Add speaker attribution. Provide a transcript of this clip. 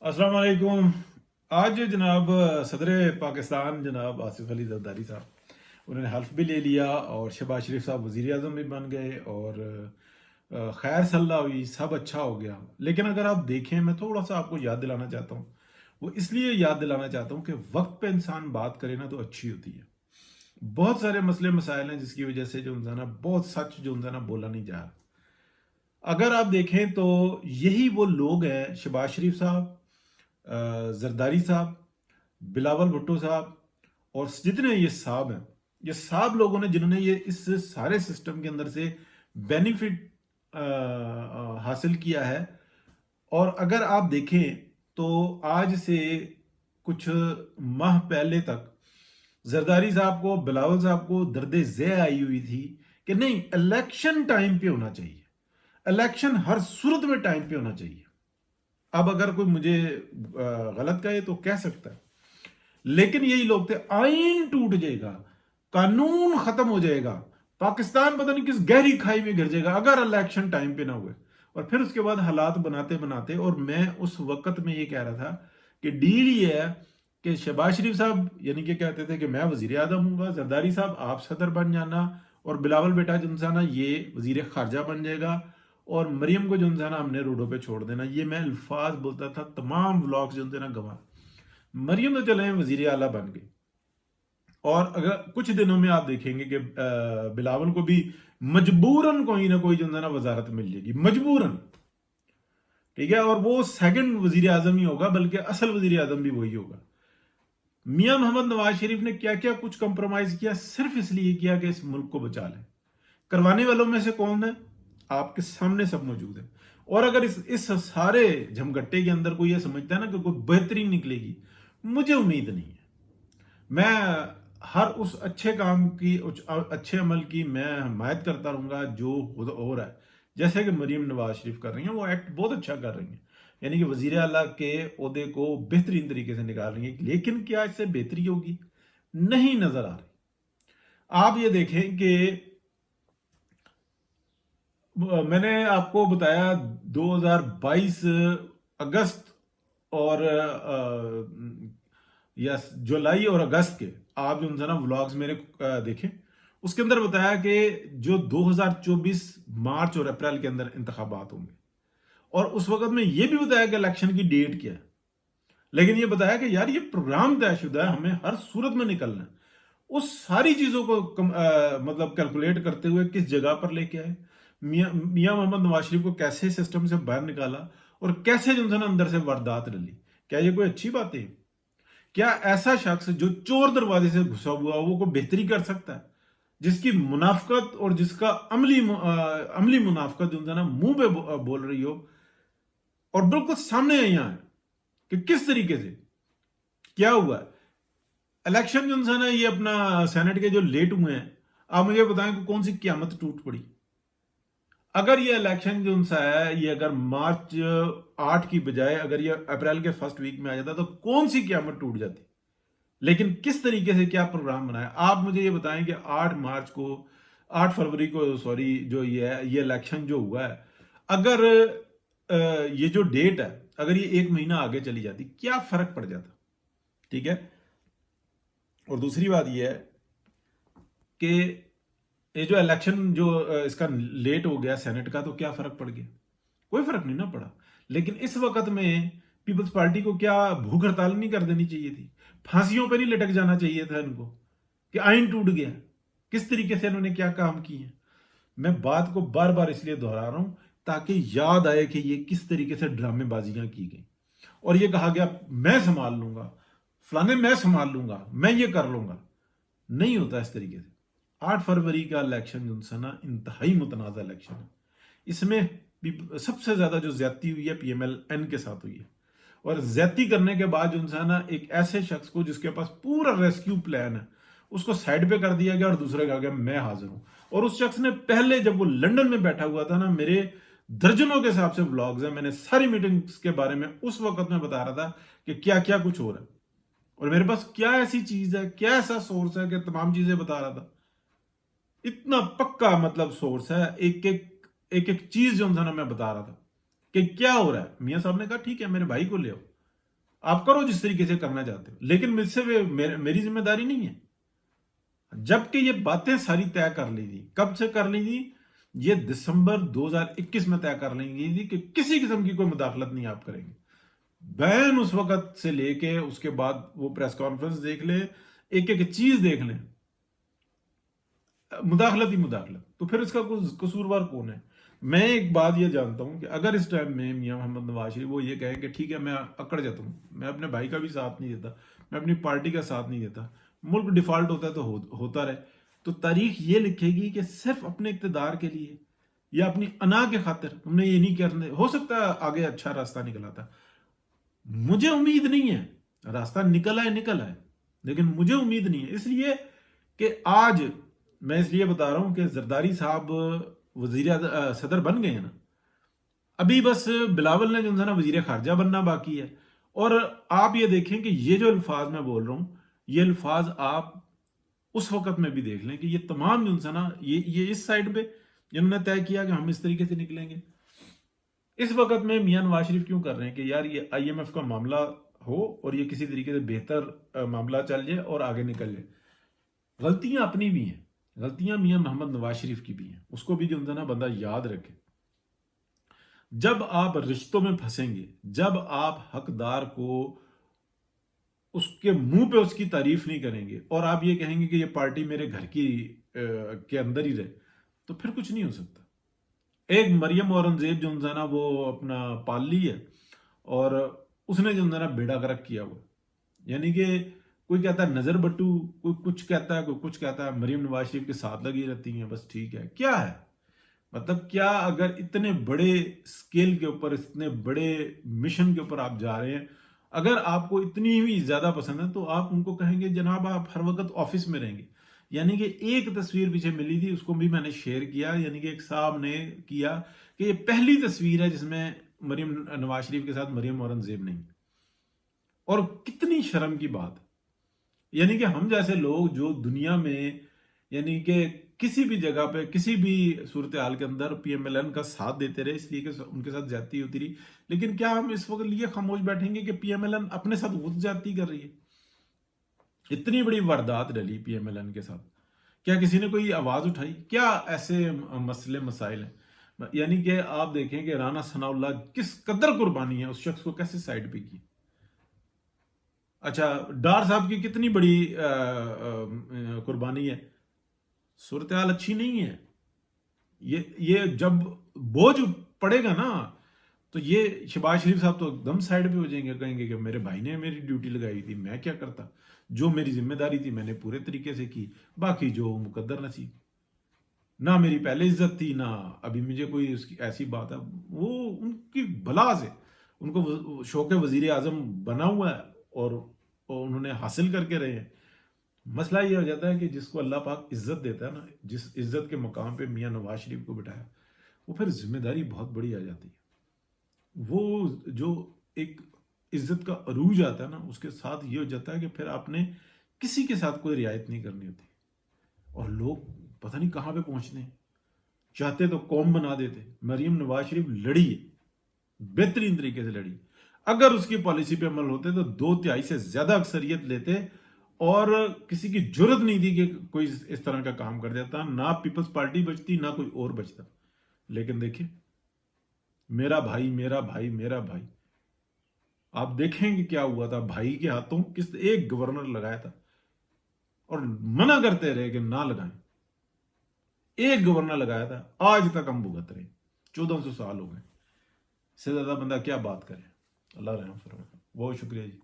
Speaker 1: अस्सलाम वालेकुम। आज जनाब सदर पाकिस्तान जनाब आसिफ अली जरदारी साहब उन्होंने हल्फ भी ले लिया और शहबाज शरीफ साहब वज़ीर आज़म भी बन गए और खैर सल्ला हुई, सब अच्छा हो गया। लेकिन अगर आप देखें, मैं थोड़ा सा आपको याद दिलाना चाहता हूँ। वो इसलिए याद दिलाना चाहता हूँ कि वक्त पे इंसान बात करे ना तो अच्छी होती है। बहुत सारे मसले मसाइल हैं जिसकी वजह से जो इंसान बहुत सच जो इंसान बोला नहीं जा रहा। अगर आप देखें तो यही वो लोग हैं, शहबाज शरीफ साहब, जरदारी साहब, बिलावल भुट्टो साहब और जितने ये साहब हैं, ये साहब लोगों ने जिन्होंने ये इस सारे सिस्टम के अंदर से बेनिफिट हासिल किया है। और अगर आप देखें तो आज से कुछ माह पहले तक जरदारी साहब को, बिलावल साहब को दर्द ज़े आई हुई थी कि नहीं, इलेक्शन टाइम पे होना चाहिए, इलेक्शन हर सूरत में टाइम पे होना चाहिए। अब अगर कोई मुझे गलत कहे तो कह सकता है, लेकिन यही लोग थे, आइन टूट जाएगा, कानून खत्म हो जाएगा, पाकिस्तान पता नहीं किस गहरी खाई में गिर जाएगा अगर इलेक्शन टाइम पे ना हुए। और फिर उसके बाद हालात बनाते बनाते, और मैं उस वक्त में ये कह रहा था कि डील ये है कि शहबाज शरीफ साहब यानी कि कहते थे कि मैं वजीर आजम हूंगा, जरदारी साहब आप सदर बन जाना, और बिलावल बेटा जो इंसान ये वजीर खारजा बन जाएगा, और मरियम को जो इंसान हमने रोडों पे छोड़ देना। ये मैं अल्फाज बोलता था, तमाम व्लॉग्स जो थे ना गवा। मरियम तो चले वजीर आला बन गई, और अगर कुछ दिनों में आप देखेंगे कि बिलावल को भी मजबूरन कोई ना कोई जो है ना वजारत मिल जाएगी, मजबूरन। ठीक है, और वो सेकंड वजीर आजम ही होगा, बल्कि असल वजीर आजम भी वही होगा। मियां मोहम्मद नवाज शरीफ ने क्या क्या कुछ कंप्रोमाइज किया, सिर्फ इसलिए किया कि इस मुल्क को बचा लें। करवाने वालों में से कौन है, आपके सामने सब मौजूद है। और अगर इस सारे झमगट्टे के अंदर कोई ये समझता है ना कि कोई बेहतरीन निकलेगी, मुझे उम्मीद नहीं है। मैं हर उस अच्छे काम की, अच्छे अमल की मैं हमायत करता रहूंगा जो हो रहा है। जैसे कि मरीम नवाज शरीफ कर रही हैं, वो एक्ट बहुत अच्छा कर रही हैं, यानी कि वजीर आला के ओहदे को बेहतरीन तरीके से निकाल रही हैं। लेकिन क्या इससे बेहतरी होगी, नहीं नजर आ रही। आप ये देखें कि मैंने आपको बताया 2022 अगस्त और या जुलाई और अगस्त के, आप जो उनसे ना व्लॉग्स मेरे देखें, उसके अंदर बताया कि जो 2024 मार्च और अप्रैल के अंदर इंतखाबात होंगे। और उस वक्त में ये भी बताया कि इलेक्शन की डेट क्या है। लेकिन ये बताया कि यार ये प्रोग्राम तयशुदा है, हमें हर सूरत में निकलना है। उस सारी चीजों को मतलब कैलकुलेट करते हुए किस जगह पर लेके आए, मियां मोहम्मद नवाज शरीफ को कैसे सिस्टम से बाहर निकाला, और कैसे जो ना अंदर से वारदात डली। क्या ये कोई अच्छी बात है? क्या ऐसा शख्स जो चोर दरवाजे से घुसा हुआ वो को बेहतरी कर सकता है, जिसकी मुनाफकत और जिसका अमली मुनाफकत जो है ना मुंह पे बोल रही हो, और बिल्कुल सामने यहाँ है कि किस तरीके से क्या हुआ है। इलेक्शन जो है ना, ये अपना सेनेट के जो लेट हुए हैं, आप मुझे बताएं कि कौन सी क्यामत टूट पड़ी। अगर ये इलेक्शन जो सा है, ये अगर मार्च 8 की बजाय अगर ये अप्रैल के फर्स्ट वीक में आ जाता तो कौन सी क्यामत टूट जाती। लेकिन किस तरीके से क्या प्रोग्राम बनाया, आप मुझे ये बताएं कि 8 मार्च को, 8 फरवरी को, सॉरी, जो ये है, ये इलेक्शन जो हुआ है, अगर ये जो डेट है, अगर ये 1 महीना आगे चली जाती, क्या फर्क पड़ जाता। ठीक है, और दूसरी बात ये है कि ये जो इलेक्शन जो इसका लेट हो गया सेनेट का, तो क्या फर्क पड़ गया? कोई फर्क नहीं ना पड़ा। लेकिन इस वक्त में पीपल्स पार्टी को क्या भूख हड़ताल नहीं कर देनी चाहिए थी? फांसियों पे नहीं लटक जाना चाहिए था इनको कि आइन टूट गया? किस तरीके से इन्होंने क्या काम किए? मैं बात को बार बार इसलिए दोहरा रहा हूं ताकि याद आए कि ये किस तरीके से ड्रामेबाजियां की गई। और ये कहा गया मैं संभाल लूंगा, फलाने मैं संभाल लूंगा, मैं ये कर लूंगा। नहीं होता इस तरीके से। 8 फरवरी का इलेक्शन जो है ना, इंतहाई मुतनाज़ा इलेक्शन है। इसमें सबसे ज्यादा जो ज्यादती हुई है PMLN के साथ हुई है। और ज्यादती करने के बाद जो है ना, एक ऐसे शख्स को जिसके पास पूरा रेस्क्यू प्लान है, उसको साइड पे कर दिया गया और दूसरे का गया मैं हाजिर हूं। और उस शख्स ने पहले, जब वो लंदन में बैठा हुआ था ना, मेरे दर्जनों के हिसाब से व्लॉग्स हैं, मैंने सारी मीटिंग्स के बारे में उस वक्त में बता रहा था कि क्या क्या कुछ हो रहा है, और मेरे पास क्या ऐसी चीज है, क्या ऐसा सोर्स है कि तमाम चीजें बता रहा था। इतना पक्का मतलब सोर्स है, एक एक चीज जो था ना मैं बता रहा था कि क्या हो रहा है। मियां साहब ने कहा ठीक है, मेरे भाई को ले आओ। آپ کرو جس طریقے سے کرنا چاہتے ہو، لیکن مجھ سے میری ذمہ داری نہیں ہے. جبکہ یہ باتیں ساری طے کر لی تھی. کب سے کر لی تھی؟ یہ دسمبر 2021 میں طے کر لی تھی کہ کسی قسم کی کوئی مداخلت نہیں آپ کریں گے. بین اس وقت سے لے کے اس کے بعد وہ پریس کانفرنس دیکھ لیں، ایک ایک چیز دیکھ لیں، مداخلت ہی مداخلت. تو پھر اس کا قصوروار کون ہے؟ میں ایک بات یہ جانتا ہوں کہ اگر اس ٹائم میں میاں محمد نواز شریف وہ یہ کہیں کہ ٹھیک ہے میں اکڑ جاتا ہوں، میں اپنے بھائی کا بھی ساتھ نہیں دیتا، میں اپنی پارٹی کا ساتھ نہیں دیتا، ملک ڈیفالٹ ہوتا ہے تو ہوتا رہے، تو تاریخ یہ لکھے گی کہ صرف اپنے اقتدار کے لیے یا اپنی انا کے خاطر ہم نے یہ نہیں کرنے. ہو سکتا ہے آگے اچھا راستہ نکل آتا، مجھے امید نہیں ہے. راستہ نکل آئے لیکن مجھے امید نہیں ہے، اس لیے کہ آج میں اس لیے بتا رہا ہوں کہ زرداری صاحب صدر بن گئے ہیں نا، ابھی بس بلاول نے جو ہے نا وزیر خارجہ بننا باقی ہے. اور آپ یہ دیکھیں کہ یہ جو الفاظ میں بول رہا ہوں، یہ الفاظ آپ اس وقت میں بھی دیکھ لیں کہ یہ تمام جو ہے نا یہ اس سائڈ پہ جنہوں نے طے کیا کہ ہم اس طریقے سے نکلیں گے، اس وقت میں میاں نواز شریف کیوں کر رہے ہیں کہ یار یہ آئی ایم ایف کا معاملہ ہو اور یہ کسی طریقے سے بہتر معاملہ چل جائے اور آگے نکل جائے. غلطیاں اپنی بھی ہیں، غلطیاں میاں محمد نواز شریف کی بھی ہیں، اس کو بھی جو ہے نا بندہ یاد رکھے. جب آپ رشتوں میں پھنسیں گے، جب آپ حقدار کو اس کے منہ پہ اس کی تعریف نہیں کریں گے اور آپ یہ کہیں گے کہ یہ پارٹی میرے گھر کی کے اندر ہی رہے، تو پھر کچھ نہیں ہو سکتا. ایک مریم اورنگزیب جو ہے نا وہ اپنا پال لی ہے اور اس نے جو ہے نا بیڑا گرک کیا ہوا، یعنی کہ کوئی کہتا ہے نظر بٹو، کوئی کچھ کہتا ہے، کوئی کچھ کہتا ہے، مریم نواز شریف کے ساتھ لگی رہتی ہیں، بس ٹھیک ہے. کیا ہے مطلب؟ کیا اگر اتنے بڑے سکیل کے اوپر، اتنے بڑے مشن کے اوپر آپ جا رہے ہیں، اگر آپ کو اتنی بھی زیادہ پسند ہے تو آپ ان کو کہیں گے جناب آپ ہر وقت آفس میں رہیں گے. یعنی کہ ایک تصویر پیچھے ملی تھی، اس کو بھی میں نے شیئر کیا، یعنی کہ ایک صاحب نے کیا کہ یہ پہلی تصویر ہے جس میں مریم نواز شریف کے ساتھ مریم اورنگزیب نہیں. اور کتنی شرم کی بات. یعنی کہ ہم جیسے لوگ جو دنیا میں یعنی کہ کسی بھی جگہ پہ کسی بھی صورتحال کے اندر پی ایم ایل این کا ساتھ دیتے رہے اس لیے کہ ان کے ساتھ زیادتی ہوتی رہی، لیکن کیا ہم اس وقت لیے خاموش بیٹھیں گے کہ پی ایم ایل این اپنے ساتھ خود زیادتی کر رہی ہے؟ اتنی بڑی واردات ڈلی پی ایم ایل این کے ساتھ، کیا کسی نے کوئی آواز اٹھائی؟ کیا ایسے مسئلے مسائل ہیں؟ یعنی کہ آپ دیکھیں کہ رانا ثناء اللہ کس قدر قربانی ہے، اس شخص کو کیسے سائڈ پہ کی. اچھا ڈار صاحب کی کتنی بڑی قربانی ہے. صورتحال اچھی نہیں ہے. یہ جب بوجھ پڑے گا نا تو یہ شہباز شریف صاحب تو ایک دم سائڈ پہ ہو جائیں گے، کہیں گے کہ میرے بھائی نے میری ڈیوٹی لگائی تھی، میں کیا کرتا، جو میری ذمہ داری تھی میں نے پورے طریقے سے کی، باقی جو مقدر نصیب. نہ میری پہلے عزت تھی، نہ ابھی مجھے کوئی اس کی ایسی بات ہے. وہ ان کی بلا سے ان کو شوق وزیر اعظم بنا ہوا ہے اور انہوں نے حاصل کر کے رہے ہیں. مسئلہ یہ ہو جاتا ہے کہ جس کو اللہ پاک عزت دیتا ہے نا، جس عزت کے مقام پہ میاں نواز شریف کو بٹھایا، وہ پھر ذمہ داری بہت بڑی آ جاتی ہے. وہ جو ایک عزت کا عروج آتا ہے نا، اس کے ساتھ یہ ہو جاتا ہے کہ پھر آپ نے کسی کے ساتھ کوئی رعایت نہیں کرنی ہوتی. اور لوگ پتہ نہیں کہاں پہ پہنچتے ہیں. چاہتے تو قوم بنا دیتے. مریم نواز شریف لڑی ہے، بہترین طریقے سے لڑی. اگر اس کی پالیسی پہ عمل ہوتے تو 2/3 سے زیادہ اکثریت لیتے اور کسی کی جرت نہیں تھی کہ کوئی اس طرح کا کام کر دیتا. نہ پیپلز پارٹی بچتی، نہ کوئی اور بچتا. لیکن دیکھیں میرا بھائی میرا بھائی میرا بھائی، آپ دیکھیں کہ کیا ہوا تھا. بھائی کے ہاتھوں کس ایک گورنر لگایا تھا اور منع کرتے رہے کہ نہ لگائیں. ایک گورنر لگایا تھا، آج تک ہم بھگت رہے. 1400 سال ہو گئے. اس سے زیادہ بندہ کیا بات کرے. اللہ رحم فرمائے. بہت شکریہ جی.